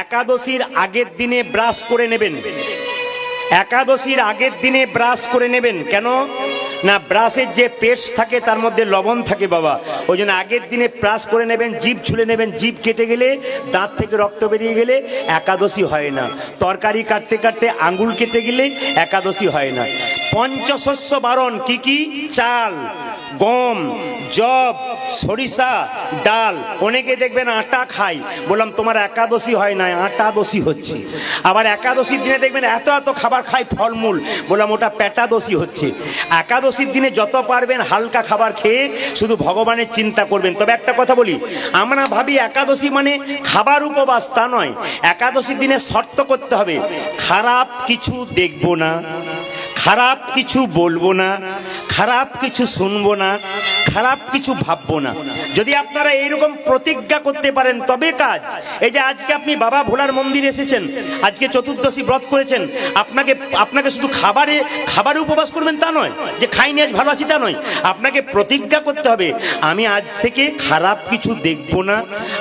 একাদশীর আগের দিনে ব্রাশ করে নেবেন। একাদশীর আগের দিনে ব্রাশ করে নেবেন। কেন না, ব্রাশের যে পেস্ট থাকে তার মধ্যে লবণ থাকে বাবা, ওই জন্য আগের দিনে ব্রাশ করে নেবেন। জিভ ছুলে নেবেন, জিভ কেটে গেলে, দাঁত থেকে রক্ত বেরিয়ে গেলে একাদশী হয় না। তরকারি কাটতে কাটতে আঙ্গুল কেটে গেলে একাদশী হয় না। পঞ্চশস্য বারণ কি কি? চাল, গম, জব, সরিষা, ডাল। অনেকে দেখবেন আটা খায়, বললাম তোমার একাদশী হয় না, আটা দোষী হচ্ছে। আবার একাদশীর দিনে দেখবেন এত এত খাবার খায়, ফলমূল, বললাম ওটা পেটাদোষী হচ্ছে। একাদশীর দিনে যত পারবেন হালকা খাবার খেয়ে শুধু ভগবানের চিন্তা করবেন। তবে একটা কথা বলি, আমরা ভাবি একাদশী মানে খাবার উপবাস, তা নয়। একাদশীর দিনে শর্ত করতে হবে, খারাপ কিছু দেখবো না, খারাপ কিছু বলবো না, খারাপ কিছু শুনবো না, খারাপ কিছু ভাববো না। যদি আপনারা এইরকম প্রতিজ্ঞা করতে পারেন তবে কাজ। এই যে আজকে আপনি বাবা ভোলার মন্দিরে এসেছেন, আজকে চতুর্দশী ব্রত করেছেন, আপনাকে শুধু খাবারে উপবাস করবেন তা নয়, যে খাইনি আজ ভালো আছি তা নয়। আপনাকে প্রতিজ্ঞা করতে হবে, আমি আজ থেকে খারাপ কিছু দেখবো না,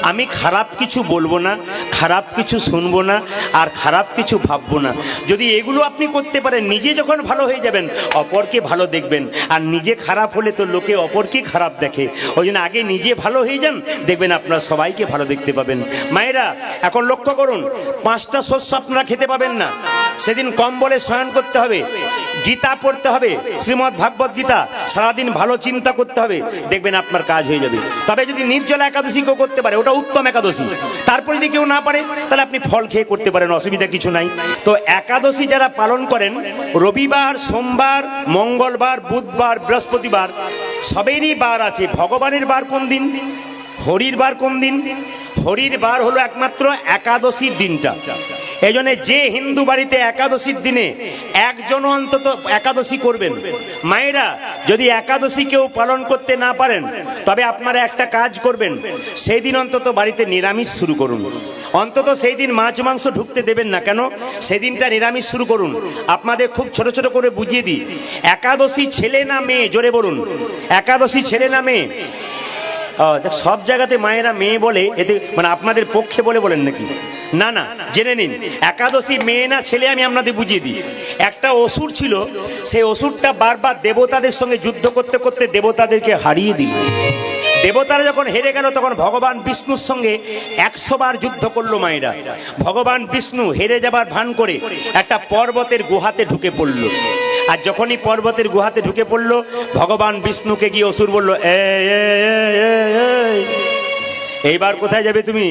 আমি খারাপ কিছু বলবো না, খারাপ কিছু শুনবো না, আর খারাপ কিছু ভাববো না। যদি এগুলো আপনি করতে পারেন, নিজে যখন ভালো হয়ে যাবেন অপরকে ভালো দেখবেন। আর নিজে খারাপ হলে তো লোকে অপরকে খারাপ দেখে। ওই জন্য আগে নিজে ভালো হয়ে যান, দেখবেন আপনারা সবাইকে ভালো দেখতে পাবেন। মায়েরা এখন লক্ষ্য করুন, 5টা শস্য আপনারা খেতে পাবেন না। সেদিন কম্বলে শয়ন করতে হবে, গীতা পড়তে হবে, শ্রীমদ্ ভাগবত গীতা, সারাদিন ভালো চিন্তা করতে হবে, দেখবেন আপনার কাজ হয়ে যাবে। তবে যদি নির্জলা একাদশী কেউ করতে পারে, ওটা উত্তম একাদশী। তারপরে যদি কেউ না পারে, তাহলে আপনি ফল খেয়ে করতে পারেন, অসুবিধা কিছু নাই। তো একাদশী যারা পালন করেন, রবিবার, সোমবার, মঙ্গলবার, বুধবার, বৃহস্পতিবার সবেরই বার আছে। ভগবানের বার কোন দিন? হরির বার কোন দিন? হরির বার হলো একমাত্র একাদশীর দিনটা। এই জন্য যে হিন্দু বাড়িতে একাদশীর দিনে একজন অন্তত একাদশী করবেন। মায়েরা যদি একাদশী কেউ পালন করতে না পারেন, তবে আপনারা একটা কাজ করবেন, সেই দিন অন্তত বাড়িতে নিরামিষ শুরু করুন। অন্তত সেই দিন মাছ মাংস ঢুকতে দেবেন না। কেন? সেদিনটা নিরামিষ শুরু করুন। আপনাদের খুব ছোট ছোট করে বুঝিয়ে দিই, একাদশী ছেলে না মেয়ে? জোরে বলুন, একাদশী ছেলে না মেয়ে? সব জায়গাতে মায়েরা মেয়ে বলে, এতে মানে আপনাদের পক্ষে বলেন নাকি? না না, জেনে নিন, একাদশী মেয়ে না ছেলে আমি আপনাদের বুঝিয়ে দিই। একটা অসুর ছিল, সেই অসুরটা বারবার দেবতাদের সঙ্গে যুদ্ধ করতে করতে দেবতাদেরকে হারিয়ে দিল। দেবতারা যখন হেরে গেল, তখন ভগবান বিষ্ণুর সঙ্গে 100 বার যুদ্ধ করলো মায়েরা। ভগবান বিষ্ণু হেরে যাবার ভান করে একটা পর্বতের গুহাতে ঢুকে পড়লো। আর যখনই পর্বতের গুহাতে ঢুকে পড়লো, ভগবান বিষ্ণুকে গিয়ে অসুর বলল, এইবার কোথায় যাবে তুমি?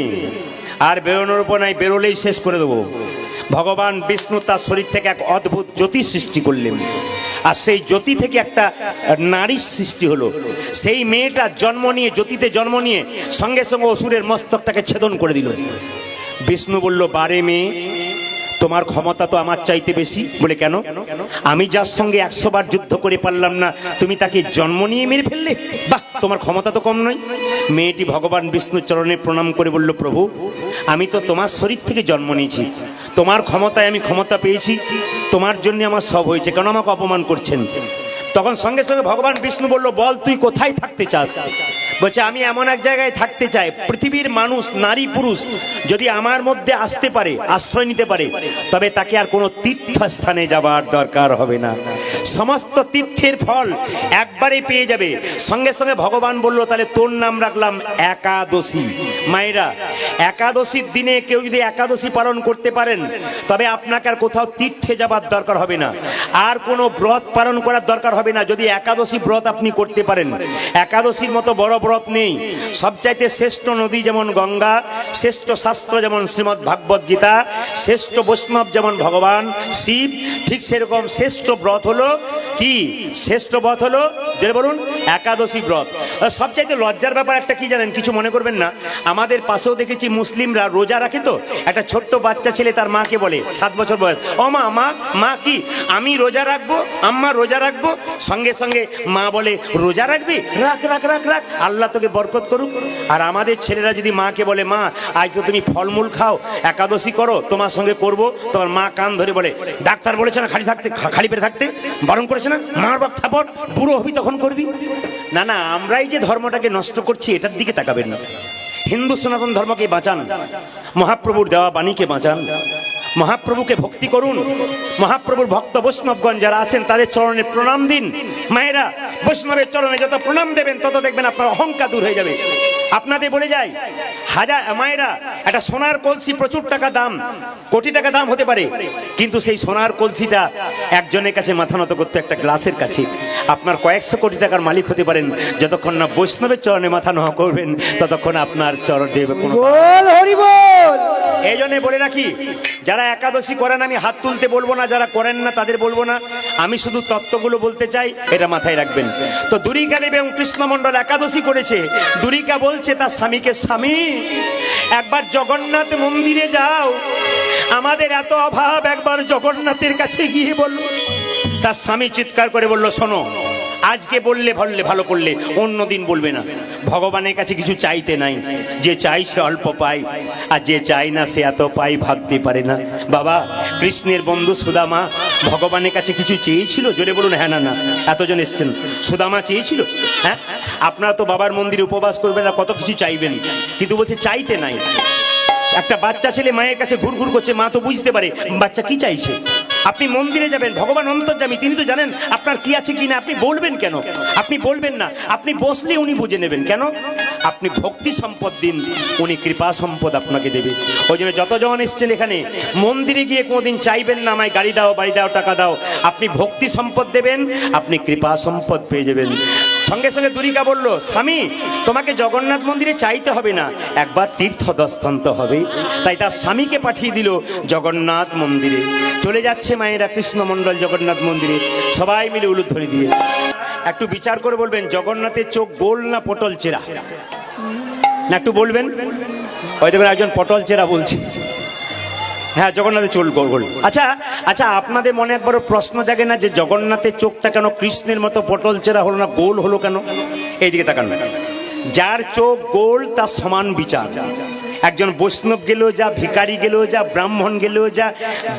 আর বেরোনোর উপর নাই, বেরোলেই শেষ করে দেবো। ভগবান বিষ্ণু তার শরীর থেকে এক অদ্ভুত জ্যোতি সৃষ্টি করলেন, আর সেই জ্যোতি থেকে একটা নারীর সৃষ্টি হলো। সেই মেয়েটা জন্ম নিয়ে, জ্যোতিতে জন্ম নিয়ে সঙ্গে সঙ্গে অসুরের মস্তকটাকে ছেদন করে দিল। বিষ্ণু বলল, বারে মেয়ে, তোমার ক্ষমতা তো আমার চাইতে বেশি। বলে কেন? আমি যার সঙ্গে 100 বার যুদ্ধ করে পারলাম না, তুমি তাকে জন্ম নিয়ে মেরে ফেললে? বাহ, তোমার ক্ষমতা তো কম নয়। মেয়েটি ভগবান বিষ্ণুর চরণে প্রণাম করে বলল, প্রভু, আমি তো তোমার শরীর থেকে জন্ম নিয়েছি, তোমার ক্ষমতায় আমি ক্ষমতা পেয়েছি, তোমার জন্য আমার সব হয়েছে, কেন আমাকে অপমান করছেন? তখন সঙ্গে সঙ্গে ভগবান বিষ্ণু বলল, বল তুই কোথায় থাকতে চাস? বলছে, আমি এমন এক জায়গায় থাকতে চাই, পৃথিবীর মানুষ, নারী পুরুষ যদি আমার মধ্যে আসতে পারে, আশ্রয় নিতে পারে, তবে তাকে আর কোনো তীর্থস্থানে যাবার দরকার হবে না, সমস্ত তীর্থের ফল একবারে পেয়ে যাবে। সঙ্গে সঙ্গে ভগবান বলল, তাহলে তোর নাম রাখলাম একাদশী। মায়েরা, একাদশীর দিনে কেউ যদি একাদশী পালন করতে পারেন, তবে আপনাকে আর কোথাও তীর্থে যাবার দরকার হবে না, আর কোনো ব্রত পালন করার দরকার হবে না। যদি একাদশী ব্রত আপনি করতে পারেন, একাদশীর মতো বড় ব্রত নেই। সবচাইতে শ্রেষ্ঠ নদী যেমন গঙ্গা, শ্রেষ্ঠ শাস্ত্র যেমন শ্রীমদ্ ভাগবত গীতা, শ্রেষ্ঠ বৈষ্ণব যেমন ভগবান শিব, ঠিক সেরকম শ্রেষ্ঠ ব্রত হলো কি? শ্রেষ্ঠ ব্রত হলো, যে বলুন, একাদশী ব্রত। সবচাইতে লজ্জার ব্যাপার একটা কি জানেন? কিছু মনে করবেন না, আমাদের পাশেও দেখেছি মুসলিমরা রোজা রাখে। তো একটা ছোট্ট বাচ্চা ছেলে তার মাকে বলে, 7 বছর বয়স, ও মা, মা কি আমি রোজা রাখবো, আম্মা রোজা রাখবো। সঙ্গে সঙ্গে মা বলে, রোজা রাখবি? রাখ রাখ রাখ রাখ, আল্লাহ তোকে বরকত করুক। আর আমাদের ছেলেরা যদি মাকে বলে, মা আজ তো তুমি ফলমূল খাও, একাদশী করো, তোমার সঙ্গে করবো, তোমার মা কান ধরে বলে, ডাক্তার বলেছে না খালি পেটে থাকতে, বারণ করেছে না, মার বাপ থাপড়, বুড়ো হবি তখন করবি। না না, আমরাই যে ধর্মটাকে নষ্ট করছি, এটার দিকে তাকাবেন না। হিন্দু সনাতন ধর্মকে বাঁচান, মহাপ্রভুর দেওয়া বাণীকে বাঁচান, মহাপ্রভুকে ভক্তি করুন। মহাপ্রভুর ভক্ত বৈষ্ণবগণ যারা আছেন তাদের চরণে প্রণাম দিন। মায়েরা, বৈষ্ণবের চরণে যত প্রণাম দেবেন তত দেখবেন আপনার অহংকার দূর হয়ে যাবে। আপনাদের বলে যায়, মায়েরা, একটা সোনার কলসি প্রচুর টাকা দাম, কোটি টাকা দাম হতে পারে, কিন্তু সেই সোনার কলসিটা একজনের কাছে মাথা নত করতে একটা গ্লাসের কাছে আপনার কয়েকশো কোটি টাকার মালিক হতে পারেন। যতক্ষণ না বৈষ্ণবের চরণে মাথা নত করবেন ততক্ষণ আপনার চরণ দেবে কোনো। এই জন্য বলে রাখি, যারা একাদশী করেন আমি হাত তুলতে বলবো না, যারা করেন না তাদের বলবো না, আমি শুধু তত্ত্বগুলো বলতে চাই, এটা মাথায় রাখবেন। তো দুরিকা দেবী এবং কৃষ্ণমণ্ডল একাদশী করেছে। দুরিকা বলছে তার স্বামীকে, স্বামী একবার জগন্নাথ মন্দিরে যাও, আমাদের এত অভাব, একবার জগন্নাথের কাছে গিয়ে বলল। তার স্বামী চিৎকার করে বলল, শোনো, আজকে বললে ভালো করলে, অন্য দিন বলবে না। ভগবানের কাছে কিছু চাইতে নাই, যে চাই সে অল্প পায়, আর যে চাই না সে এত পাই ভাবতে পারে না। বাবা, কৃষ্ণের বন্ধু সুদামা ভগবানের কাছে কিছু চেয়েছিল? জোরে বলুন হ্যাঁ না না। এতজন এসছেন, সুদামা চেয়েছিল? হ্যাঁ, আপনারা তো বাবার মন্দিরে উপবাস করবেন না, কত কিছু চাইবেন, কিন্তু বলছে চাইতে নাই। একটা বাচ্চা ছেলে মায়ের কাছে ঘুরঘুর করছে, মা তো বুঝতে পারে বাচ্চা কি চাইছে। আপনি মন্দিরে যাবেন, ভগবান অন্তর্যামী, তিনি তো জানেন আপনার কি আছে কি না। আপনি বলবেন কেন? আপনি বলবেন না, আপনি বসলে উনি বুঝে নেবেন। কেন? আপনি ভক্তি সম্পদ দিন, উনি কৃপা সম্পদ আপনাকে দেবে। ওই জন্য যতজন এসছেন এখানে, মন্দিরে গিয়ে কোনোদিন চাইবেন না আমায় গাড়ি দাও, বাড়ি দাও, টাকা দাও। আপনি ভক্তি সম্পদ দেবেন, আপনি কৃপা সম্পদ পেয়ে যাবেন। সঙ্গে সঙ্গে দুরিকা বলল, স্বামী তোমাকে জগন্নাথ মন্দিরে চাইতে হবে না, একবার তীর্থ দর্শন তো হবে। তাই তার স্বামীকে পাঠিয়ে দিল জগন্নাথ মন্দিরে। চলে যাচ্ছে মায়েরা কৃষ্ণমণ্ডল জগন্নাথ মন্দিরে, সবাই মিলে উলুধ্বনি ধরে দিয়ে। একটু বিচার করে বলবেন, জগন্নাথের চোখ গোল না পটল চেরা? না একটু বলবেন। ওই দেখুন একজন পটল চেরা বলছে। হ্যাঁ, জগন্নাথের চোখ গোল গোল। আচ্ছা আচ্ছা, আপনাদের মনে একবারও প্রশ্ন জাগে না যে জগন্নাথের চোখটা কেন কৃষ্ণের মতো পটল চেরা হলো না, গোল হলো কেন? এইদিকে তাকান। যার চোখ গোল তার সমান বিচার। একজন বৈষ্ণব গেলেও যা, ভিখারি গেলেও যা, ব্রাহ্মণ গেলেও যা,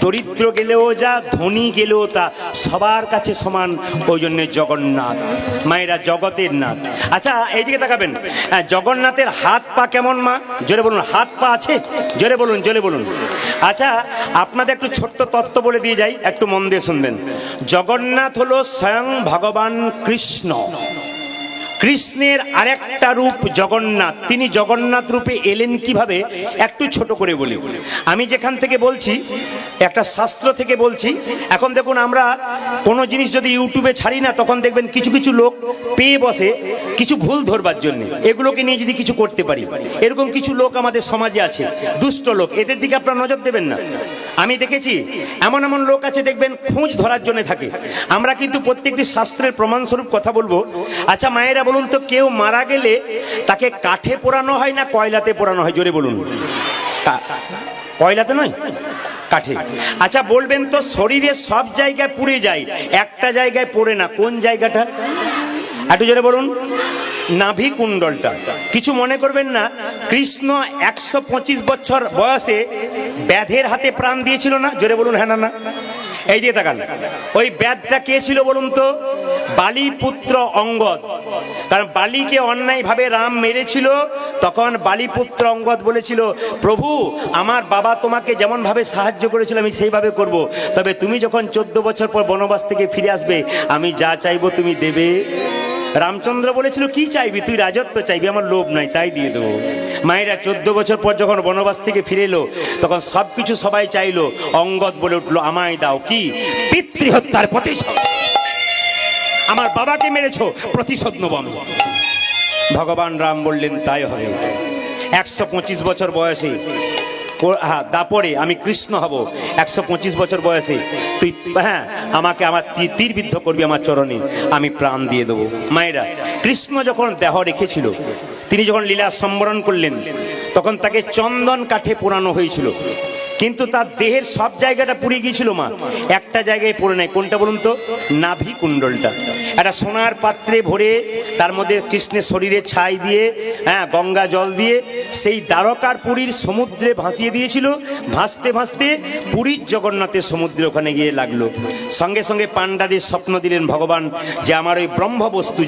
দরিদ্র গেলেও যা, ধনী গেলেও তা, সবার কাছে সমান। ওই জন্যে জগন্নাথ মায়েরা জগতের নাথ। আচ্ছা এইদিকে তাকাবেন, জগন্নাথের হাত পা কেমন মা? জোরে বলুন, হাত পা আছে? জোরে বলুন, জোরে বলুন। আচ্ছা, আপনাদের একটু ছোট্ট তত্ত্ব বলে দিয়ে যাই, একটু মন দিয়ে শুনবেন। জগন্নাথ হলো স্বয়ং ভগবান কৃষ্ণ। কৃষ্ণের আরেকটা রূপ জগন্নাথ। তিনি জগন্নাথ রূপে এলেন কিভাবে, একটু ছোট করে বলি। আমি যেখান থেকে বলছি, একটা শাস্ত্র থেকে বলছি। এখন দেখুন, আমরা কোনো জিনিস যদি ইউটিউবে ছাড়ি না, তখন দেখবেন কিছু কিছু লোক পেয়ে বসে কিছু ভুল ধরবার জন্য। এগুলোকে নিয়ে যদি কিছু করতে পারি, এরকম কিছু লোক আমাদের সমাজে আছে, দুষ্ট লোক। এদের দিকে আপনারা নজর দেবেন না। আমি দেখেছি এমন এমন লোক আছে, দেখবেন খোঁজ ধরার জন্য থাকে। আমরা কিন্তু প্রত্যেকটি শাস্ত্রের প্রমাণস্বরূপ কথা বলবো। আচ্ছা মায়েরা বলুন তো, কেউ মারা গেলে তাকে কাঠে পোড়ানো হয় না কয়লাতে পোড়ানো হয়? জোরে বলুন। কয়লাতে নয়, কাঠে। আচ্ছা বলবেন তো, শরীরে সব জায়গায় পুড়ে যায়, একটা জায়গায় পোড়ে না, কোন জায়গাটা? একটু জোরে বলুন। নাভি কুণ্ডলটা। কিছু মনে করবেন না, কৃষ্ণ 125 বছর বয়সে ব্যাধের হাতে প্রাণ দিয়েছিল না? জোরে বলুন হ্যাঁ না না। এই দিয়ে তাকান, ওই ব্যাধটা কে ছিল বলুন তো? বালি পুত্র অঙ্গদ। কারণ বালিকে অন্যায়ভাবে রাম মেরেছিল, তখন বালিপুত্র অঙ্গদ বলেছিল, প্রভু আমার বাবা তোমাকে যেমন ভাবে সাহায্য করেছিল আমি সেইভাবে করব, তবে তুমি যখন 14 বছর পর বনবাস থেকে ফিরে আসবে, আমি যা চাইবো তুমি দেবে। রামচন্দ্র বলেছিল, কি চাইবি তুই? রাজত্ব চাইবি, আমার লোভ নাই, তাই দিয়ে দেবো। মায়েরা 14 বছর পর যখন বনবাস থেকে ফিরে এলো, তখন সবকিছু সবাই চাইলো। অঙ্গদ বলে উঠলো, আমায় দাও। কি? পিতৃহত্যার প্রতিশোধ। আমার বাবাকে মেরেছো, প্রতিশোধ নেব আমি। ভগবান রাম বললেন, তাই হবে। 125 বছর বয়সে, হ্যাঁ দাপরে আমি কৃষ্ণ হব। 125 বছর বয়সে তুই হ্যাঁ আমাকে আমার তীর বিদ্ধ করবি আমার চরণে, আমি প্রাণ দিয়ে দেবো। মায়েরা, কৃষ্ণ যখন দেহ রেখেছিল, তিনি যখন লীলা সম্বরণ করলেন, তখন তাকে চন্দন কাঠে পোড়ানো হয়েছিল। কিন্তু তার দেহের সব জায়গাটা পুড়ে গিয়েছিল মা, একটা জায়গায় পড়ে নাই। কোনটা বলুন তো? নাভি কুণ্ডলটা। একটা সোনার পাত্রে ভরে তার মধ্যে কৃষ্ণের শরীরে ছাই দিয়ে, হ্যাঁ, গঙ্গা জল দিয়ে সেই দ্বারকার পুরীর সমুদ্রে ভাসিয়ে দিয়েছিল। ভাসতে ভাসতে পুরীর জগন্নাথের সমুদ্রে ওখানে গিয়ে লাগলো। সঙ্গে সঙ্গে পাণ্ডাদের স্বপ্ন দিলেন ভগবান যে আমার ওই ব্রহ্মবস্তু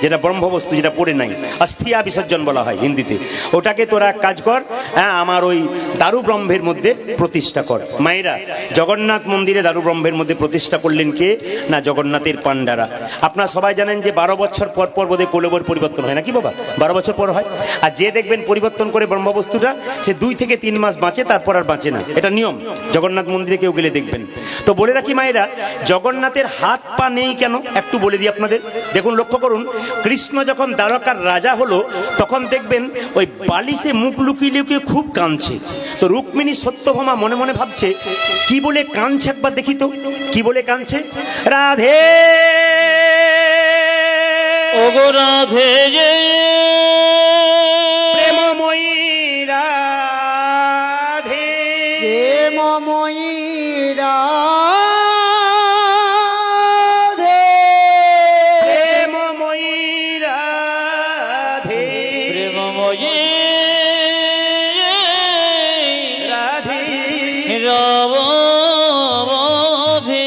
যেটা ব্রহ্মবস্তু যেটা পড়ে নাই, অস্থিয়া বিসর্জন বলা হয় হিন্দিতে, ওটাকে তোরা কাজ কর, হ্যাঁ, আমার ওই দারু ব্রহ্মের মধ্যে প্রতিষ্ঠা কর। মায়েরা, জগন্নাথ মন্দিরে দারু ব্রহ্মের মধ্যে প্রতিষ্ঠা করলেন কে? না, জগন্নাথের পাণ্ডারা। আপনারা সবাই জানেন যে 12 বছর পর পর বোধহয় কোলেবর পরিবর্তন হয় নাকি বাবা? 12 বছর পর হয়। আর যে দেখবেন পরিবর্তন করে ব্রহ্মবস্তুটা, সে 2 থেকে 3 মাস বাঁচে, তারপর আর বাঁচে না। এটা নিয়ম, জগন্নাথ মন্দিরে কেউ গেলে দেখবেন। তো বলে রাখি মায়েরা, জগন্নাথের হাত পা নেই কেন একটু বলে দিই আপনাদের। দেখুন, লক্ষ্য করুন, কৃষ্ণ যখন দ্বারকার রাজা হলো তখন দেখবেন ওই বালিশে মুখ লুকিয়ে লুকিয়ে খুব কাঁদছে। তো রুক্মিণী সত্যভামা মনে মনে ভাবছে, কি বলে কাঁদছে একবার দেখি তো, কি বলে কাঁদছে? রাধে ওগো রাধে যে প্রেমময়ী রাধে, প্রেমময়ী রাধে, প্রেমময়ী রাধে, প্রেমময়ী রাধে। রাধে।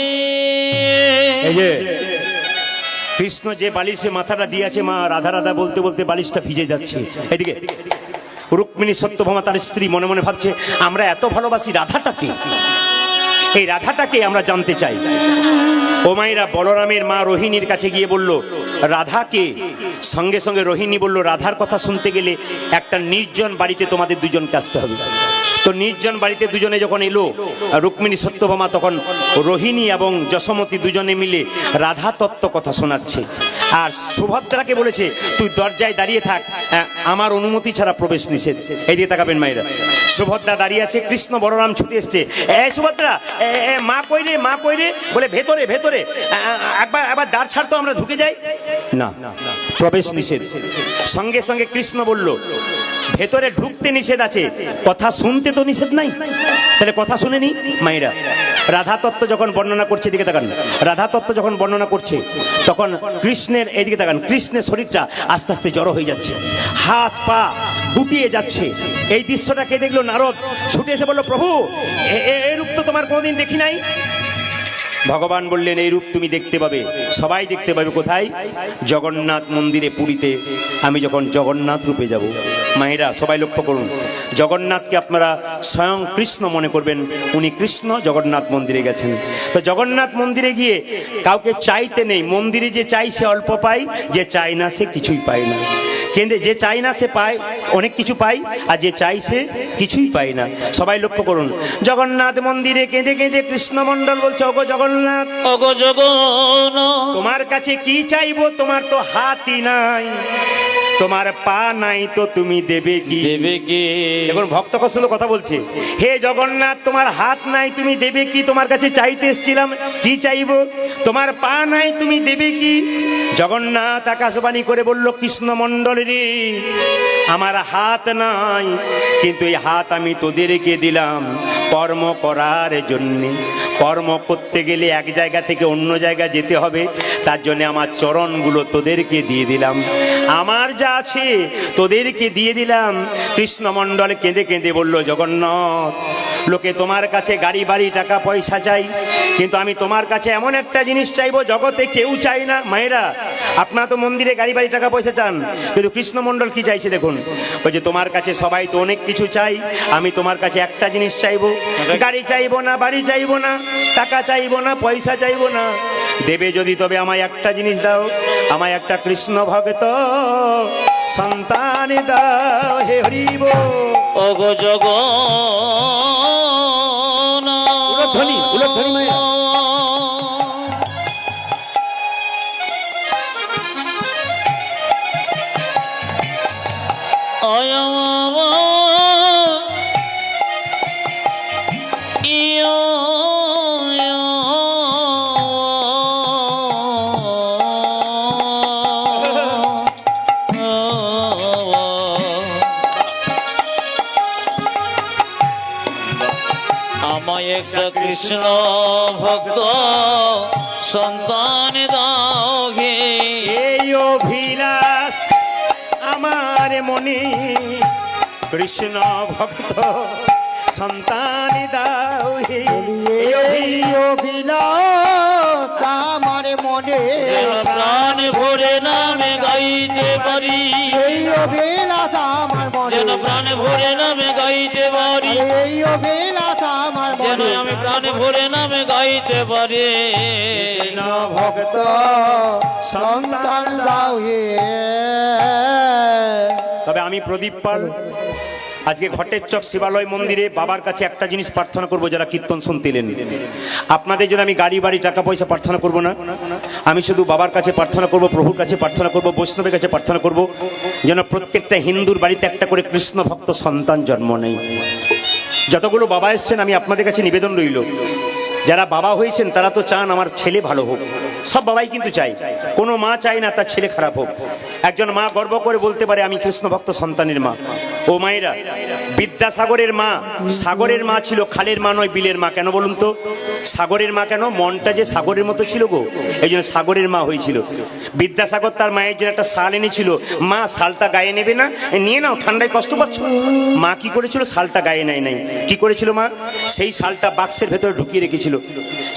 এই যে কৃষ্ণ যে বালিশে মাথাটা দিয়েছে, মা রাধা রাধা বলতে বলতে বালিশটা ভিজে যাচ্ছে। এদিকে রুক্মিণী সত্যভামা তার স্ত্রী মনে মনে ভাবছে, আমরা এত ভালোবাসি রাধাটাকে, এই রাধাটাকে আমরা জানতে চাই। ও মায়েরা, বলরামের মা রোহিণীর কাছে গিয়ে বলল রাধাকে। সঙ্গে সঙ্গে রোহিণী বলল, রাধার কথা শুনতে গেলে একটা নির্জন বাড়িতে তোমাদের দুজনকে আসতে হবে। তো নির্জন বাড়িতে দুজনে যখন এলো রুক্মিণী সত্যভামা, তখন রোহিণী এবং যশোমতী দুজনে মিলে রাধা তত্ত্ব কথা শোনাচ্ছে। আর সুভদ্রাকে বলেছে, তুই দরজায় দাঁড়িয়ে থাক, আমার অনুমতি ছাড়া প্রবেশ নিষেধ। এই দিয়ে তাকাবেন মায়েরা, সুভদ্রা দাঁড়িয়ে আছে, কৃষ্ণ বলরাম ছুটে এসছে। সুভদ্রা, মা কই রে, মা কই রে? বলে ভেতরে ভেতরে, একবার দ্বার ছাড় তো, আমরা ঢুকে যাই। না, প্রবেশ নিষেধ। সঙ্গে সঙ্গে কৃষ্ণ বলল, ভেতরে ঢুকতে নিষেধ আছে, কথা শুনতে তো নিষেধ নাই। তাহলে কথা শুনেনি মায়েরা। রাধা তত্ত্ব যখন বর্ণনা করছে, এদিকে তাকান, রাধা তত্ত্ব যখন বর্ণনা করছে তখন কৃষ্ণের, এদিকে তাকান, কৃষ্ণের শরীরটা আস্তে আস্তে জড়ো হয়ে যাচ্ছে, হাত পা গুটিয়ে যাচ্ছে। এই দৃশ্যটাকে দেখলো নারদ, ছুটে এসে বলল, প্রভু এই রূপ তো তোমার কোনোদিন দেখি নাই। ভগবান বললেন, এই রূপ তুমি দেখতে পাবে, সবাই দেখতে পাবে। কোথায়? জগন্নাথ মন্দিরে পুরীতে আমি যখন জগন্নাথ রূপে যাব। মায়েরা, সবাই লক্ষ্য করুন, জগন্নাথকে আপনারা স্বয়ং কৃষ্ণ মনে করবেন, উনি কৃষ্ণ জগন্নাথ মন্দিরে গেছেন। তো জগন্নাথ মন্দিরে গিয়ে কাউকে চাইতে নেই, মন্দিরে যে চাই সে অল্প পায়, যে চায় না সে কিছুই পায় না। কিন্তু যে চাই না সে পায়, অনেক কিছু পায়, আর যে চাই সে কিছুই পায় না। সবাই লক্ষ্য করুন, জগন্নাথ মন্দিরে কেঁদে কেঁদে কৃষ্ণমণ্ডল বলছে, ওগো জগন্নাথ, ওগো জগন্নাথ, তোমার কাছে কি চাইবো? তোমার তো হাতই নাই, তোমার পা নাই, তো তুমি দেবে কি? দেবে কে? এখন ভক্ত কৌশল কথা বলছে, হে জগন্নাথ, তোমার হাত নাই, তুমি দেবে কি? তোমার কাছে চাইতে এসেছিলাম, কি চাইবো? তোমার পা নাই, তুমি দেবে কি? জগন্নাথ আকাশবাণী করে বলল, কৃষ্ণমণ্ডল রে, আমার হাত নাই, কিন্তু এই হাত আমি তোদেরকে দিলাম কর্ম করার জন্যে। কর্ম করতে গেলে এক জায়গা থেকে অন্য জায়গা যেতে হবে, তার জন্য আমার চরণগুলো তোদেরকে দিয়ে দিলাম, আমার যা আছে তোদেরকে দিয়ে দিলাম। কৃষ্ণমণ্ডল কেঁদে কেঁদে বলল, জগন্নাথ, লোকে তোমার কাছে গাড়ি বাড়ি টাকা পয়সা চাই, কিন্তু আমি তোমার কাছে এমন একটা জিনিস চাইবো জগতে কেউ চাই না। মায়েরা, আপনারা তো মন্দিরে গাড়ি বাড়ি টাকা পয়সা চান, কিন্তু কৃষ্ণমণ্ডল কি চাইছে দেখুন, বলছে তোমার কাছে সবাই তো অনেক কিছু চাই, আমি তোমার কাছে একটা জিনিস চাইবো। গাড়ি চাইবো না, বাড়ি চাইবো না, টাকা চাইবো না, পয়সা চাইবো না, দেবে যদি তবে আমায় একটা জিনিস দাও, আমায় একটা কৃষ্ণ ভক্ত সন্তান দাও। হে হরিব, ওগো জগন্নাথ, উলধ্বনি, উলধ্বনি মায়েরা। একটা কৃষ্ণ ভক্ত সন্তান দাও হে। এই অভিলাষ আমার মনে, কৃষ্ণ ভক্ত সন্তান দাও হে। এই অভিলাষ আমার মনে, যেন প্রাণ ভরে নামে গাইতে পারি, এই অভিলাষ আমার মনে, যেন প্রাণ ভরে নামে গাইতে পারি, এই অভিলাষ আমার যেন মনে, আমি প্রাণ ভরে নামে গাইতে পারি। কৃষ্ণ ভক্ত সন্তান দাও হে। তবে আমি প্রদীপ পাল আজকে ঘটেরচক শিবালয় মন্দিরে বাবার কাছে একটা জিনিস প্রার্থনা করব, যারা কীর্তন শুনতিলেন আপনাদের জন্য আমি গাড়ি বাড়ি টাকা পয়সা প্রার্থনা করব না। আমি শুধু বাবার কাছে প্রার্থনা করব, প্রভুর কাছে প্রার্থনা করব, বৈষ্ণবের কাছে প্রার্থনা করব, যেন প্রত্যেকটা হিন্দুর বাড়িতে একটা করে কৃষ্ণ ভক্ত সন্তান জন্ম নেয়। যতগুলো বাবা এসছেন আমি আপনাদের কাছে নিবেদন রইল, যারা বাবা হয়েছেন তারা তো চান আমার ছেলে ভালো হোক, সব বাবাই কিন্তু চাই, কোনো মা চায় না তার ছেলে খারাপ হোক। একজন মা গর্ব করে বলতে পারে আমি কৃষ্ণ ভক্ত সন্তানের মা। ও মায়েরা, বিদ্যাসাগরের মা সাগরের মা ছিল, খালের মা নয়, বিলের মা। কেন বলুন তো? সাগরের মা কেন? মনটা যে সাগরের মতো ছিল গো, এই জন্য সাগরের মা হয়েছিল। বিদ্যাসাগর তার মায়ের জন্য একটা শাল এনেছিল, মা শালটা গায়ে নেবে না, নিয়ে নাও, ঠান্ডায় কষ্ট পাচ্ছ। মা কি করেছিল? শালটা গায়ে নেয় নাই। কি করেছিল মা? সেই শালটা বাক্সের ভেতরে ঢুকিয়ে রেখেছিল।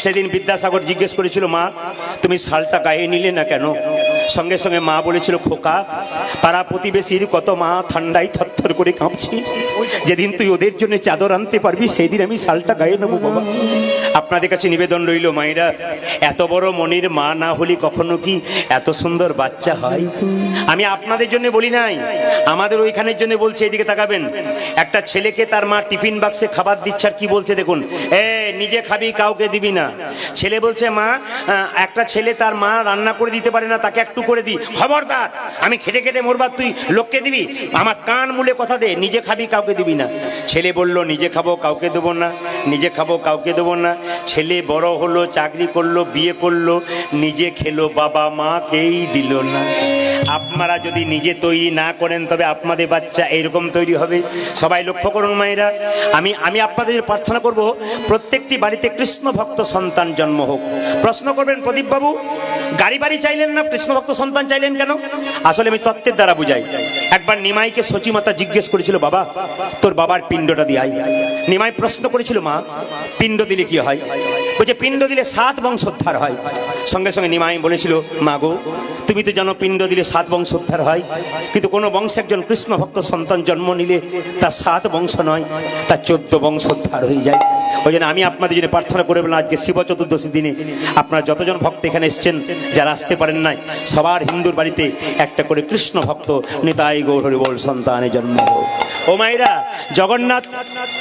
সেদিন বিদ্যাসাগর জিজ্ঞেস করেছিল, মা তুমি শালটা গায়ে নিলে না কেন? সঙ্গে সঙ্গে মা বলেছিল, খোকা পাড়া প্রতিবেশীর কত মা ঠান্ডায় থরথর করে কাঁপছি, যেদিন তুই ওদের জন্য চাদর আনতে পারবি সেই দিন আমি শালটা গায়ে নেবো বাবা। আপনাদের কাছে নিবেদন রইল মায়েরা, এত বড় মনের মা না হলে কখনো কি এত সুন্দর বাচ্চা হয়? আমি আপনাদের জন্য বলি নাই, আমাদের ওইখানের জন্য বলছি। এদিকে তাকাবেন, একটা ছেলেকে তার মা টিফিন বাক্সে খাবার দিচ্ছে, আর কি বলছে দেখুন, নিজে খাবি কাউকে দিবি না। ছেলে বলছে, মা একটা ছেলে তার মা রান্না করে দিতে পারে না, তাকে একটু করে দি। খবরদার, আমি খেটে খেটে মরবার, তুই লোককে দিবি? আমার কান মুলে কথা দে, নিজে খাবি কাউকে দিবি না। ছেলে বলল, নিজে খাবো কাউকে দেবো না, নিজে খাবো কাউকে দেবো না। ছেলে বড় হলো, চাকরি করলো, বিয়ে করলো, নিজে খেলো, বাবা মা কেই দিল না। আপনারা যদি নিজে তৈরি না করেন তবে আপনাদের বাচ্চা এরকম তৈরি হবে। সবাই লক্ষ্য করুন মায়েরা, আমি আপনাদের প্রার্থনা করব প্রত্যেকটি বাড়িতে কৃষ্ণ ভক্ত সন্তান জন্ম হোক। প্রশ্ন করবেন, প্রদীপ বাবু গাড়ি বাড়ি চাইলেন না, কৃষ্ণ ভক্ত সন্তান চাইলেন কেন? আসলে আমি তত্ত্বের দ্বারা বুঝাই। একবার নিমাইকে সচিমাতা জিজ্ঞেস করেছিল, বাবা তোর বাবার পিণ্ডটা দিয়াই। নিমাই প্রশ্ন করেছিল, মা পিণ্ড দিলে কি হয়? বলছে, পিণ্ড দিলে 7 বংশোদ্ধার হয়। সঙ্গে সঙ্গে নিমাই বলেছিল, মা গো তুমি তো জানো পিণ্ড দিলে 7 বংশোদ্ধার হয়, কিন্তু কোনো বংশে একজন কৃষ্ণ ভক্ত সন্তান জন্ম নিলে তার 7 বংশ নয়, তার 14 বংশোদ্ধার হয়ে যায়। ওই জন্য আমি আপনাদের জন্য প্রার্থনা করে বললাম, আজকে শিব চতুর্দশীর দিনে আপনারা যতজন ভক্ত এখানে এসছেন, যারা আসতে পারেন নাই, সবার হিন্দুর বাড়িতে একটা করে কৃষ্ণ ভক্ত নিতাই গৌর হরি বল সন্তানের জন্ম হোক। ও মায়েরা, জগন্নাথ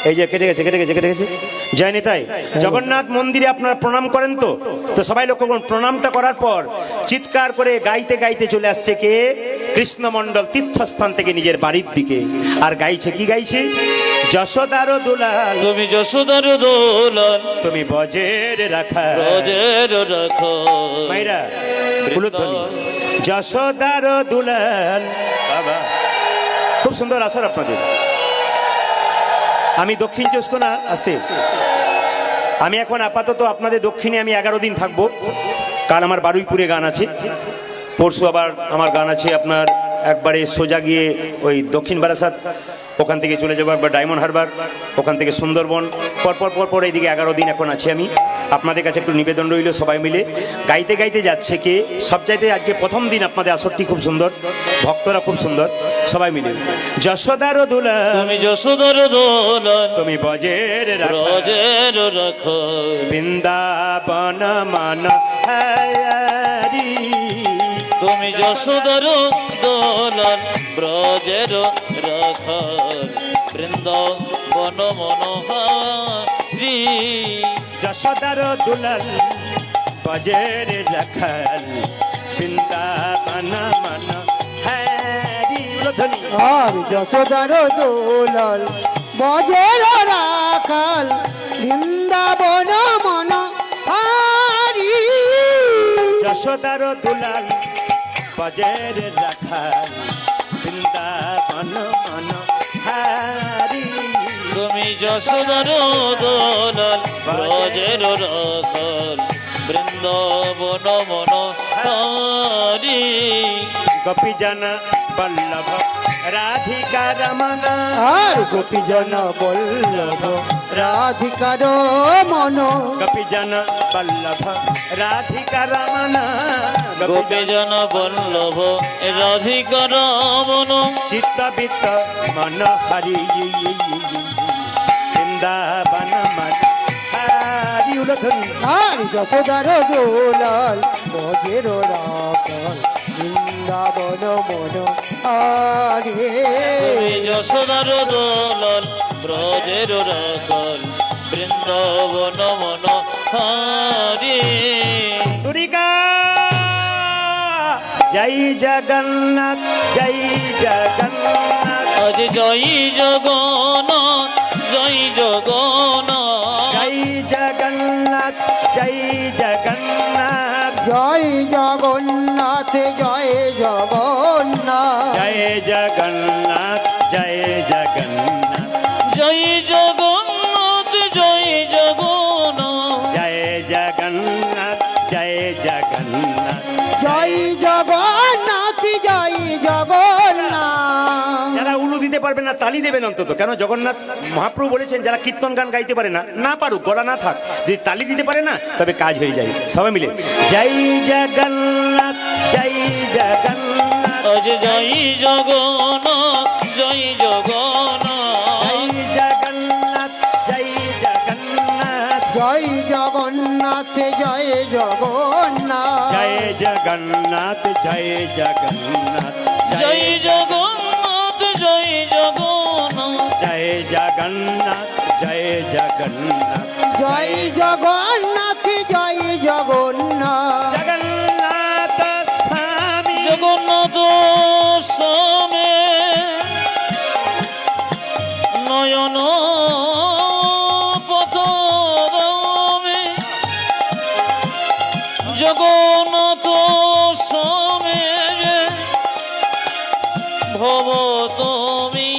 এই যে কেটে গেছে জয় নিতাই, জগন্নাথ মন্দিরে আপনারা প্রণাম করেন তো? তো সবাই লক্ষ্য করুন, প্রণামটা করার পর চিৎকার করে গাইতে গাইতে চলে আসছে কে? কৃষ্ণমণ্ডল তীর্থস্থান থেকে নিজের বাড়ির দিকে। আর গাইছে, কি গাইছে? যশোদার দুলাল তুমি যশোদার দোলাল, তুমি বজের রাখা। ব্রজের রাখো মায়েরা উলুধ্বনি, যশোদার দুলাল। বাবা খুব সুন্দর আসর আপনাদের। আমি দক্ষিণ চস্কোনা আসতে, আমি এখন আপাতত আপনাদের দক্ষিণে আমি 11 দিন থাকবো। কাল আমার বারুইপুরে গান আছে, পরশু আবার আমার গান আছে আপনার একবারে সোজা গিয়ে ওই দক্ষিণ বারাসাত, ওখান থেকে চলে যাবো একবার ডায়মন্ড হারবার, ওখান থেকে সুন্দরবন, পরপর এইদিকে 11 দিন এখন আছি আমি। আপনাদের কাছে একটু নিবেদন রইল, সবাই মিলে গাইতে গাইতে যাচ্ছে কে? সবচাইতে আজকে প্রথম দিন আপনাদের আসরটি খুব সুন্দর, ভক্তরা খুব সুন্দর, সবাই মিলে। যশোদার দুলাল তুমি যশোদার দোলাল, তুমি বজের রাখা। ব্রজের রাখো বৃন্দাবন মান হারি। তুমি যশোদার দোলাল, ব্রজের রাখো বৃন্দাবন মনোহারি। যশোদার দুলাল বজের রাখাল, বৃন্দাবন মান হারি। ধ্বনি আর যশোদার দোলাল বজের রাখাল, বৃন্দাবন মন হারি। যশোদার দুলাল বজের রাখাল, বৃন্দাবন মান হারি। তুমি যশোদার দোলাল, রাখাল বৃন্দাবন মন হারি গোপীজন বল্লভ রাধিকা রমনা আর গোপীজন বল্লভ রাধিকার মন গোপীজন বল্লভ রাধিকা রমনা গোপীজন বল্লভ রাধিকার মন চিত্তবিত্ত মন হরি বৃন্দাবন মন হরি উলধনি আর যশোদার দোলাল মজের রাখাল বৃন্দাবন মন আরে যশোদার দোলন ব্রজের রাখাল বৃন্দাবন মন হারি দুর্গা জয় জগন্নাথ জয় জগন্নাথ আজ জয় জগন্নাথ জয় জগন্নাথ জয় জগন্নাথ জয় জগন্নাথ জয় জগন্নাথ জয় জগন্নাথ জয় জগন্নাথ জয় জগন্নাথ জয় জগন্নাথ জয় জগন্নাথ জয় জগন্নাথ জয় জগন্নাথ জয় জগন্নাথ জয় জগন্নাথ যারা উলু দিতে পারবে না তালি দেবেন অন্তত, কেন জগন্নাথ মহাপ্রভু বলেছেন যারা কীর্তন গান গাইতে পারে না, না পারুক, গলা না থাক, যদি তালি দিতে পারে না তবে কাজ হয়ে যায়। সবাই মিলে জয় জগন্নাথ জয় জগন্নাথ আজ জয় জগন্নাথ জয় জগন্নাথ জয় জগন্নাথ জয় জগন্নাথ জয় জগন্নাথ জয় জগন্নাথ জয় জগন্নাথ জয় জগন্নাথ জয় জগন্নাথ জয় জগন্নাথ জয় জগন্নাথ জয় জগন্নাথ জয় জগন্নাথ জয় জগন্নাথ জগন্নাথ স্বামী জগন্নাথ স্বামী নয়ন পথগামী জগন্নাথ স্বামী ভব তুমি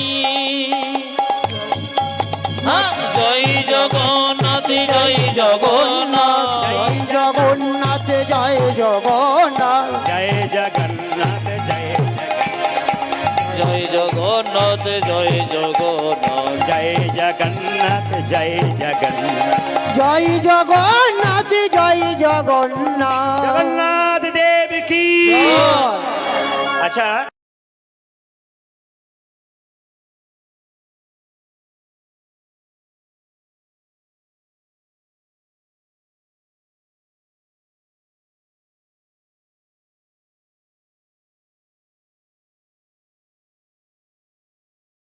জয় জগন্নাথ জয় জগন্নাথ জয় জগন্নাথ জয় জগন্নাথ জয় জগন্নাথ জয় জয় জগন্নাথ জয় জগন্নাথ জয় জগন্নাথ জয় জগন্নাথ জয় জগন্নাথ জয় জগন্নাথ জগন্নাথ দেব কি। জয়। আচ্ছা